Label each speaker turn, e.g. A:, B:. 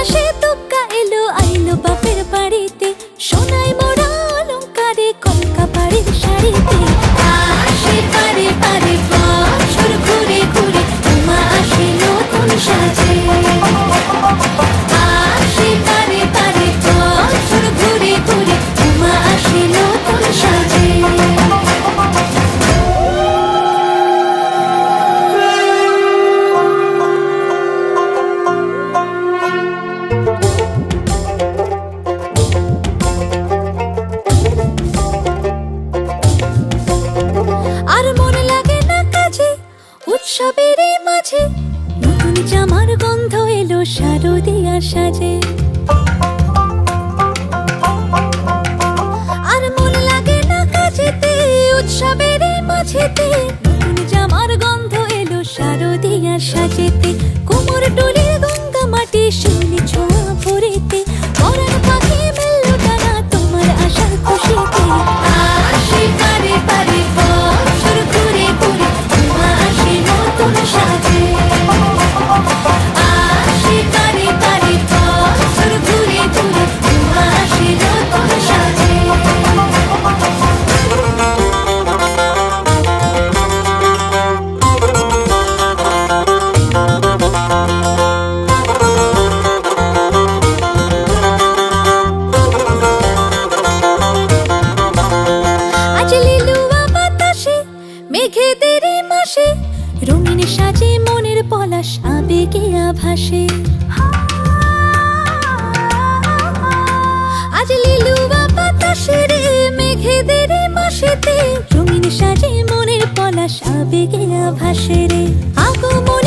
A: আকাশে তুক্কা এলো আইলো বাপের বাড়িতে, সোনায় মোড়া অলংকারে কলকা বাড়ির শাড়িতে। আসে পারে পারে বছর ঘুরে ঘুরে, মা আসে নতুন সাজে। আসে পারে পারে বছর ঘুরে ঘুরে, মা আসে নতুন সাজে। আর মন লাগে না কাজে উৎসবের মাঝে, নতুন জামার গন্ধ এলো শারদিয়ার সাজে। আর মন লাগে না কাজেতে উৎসবের মাঝেতে, নতুন জামার গন্ধ এলো শারদিয়ার সাজেতে। কোমর ডোলে গঙ্গা মাটি শিউলি ছোঁয়া ভরেতে, পরাণ পাখি মেললো ডানা তোমার আশার খুশিতে। আসে পারে পারে বছর ঘুরে ঘুরে, মা আসে নতুন সাজে। আসে পারে পারে বছর ঘুরে ঘুরে, মা আসে নতুন সাজে। আজ লিলুয়া বাতাসে মেঘেদের মাসে, রঙিন সাজে মনের পলাশ আবেগে আভাসে। আজ লিলুয়া বাতাসে রে মেঘেদের মাসেতে, রঙিন সাজে মনের পলাশ আবেগে আভাসে রে। আগমন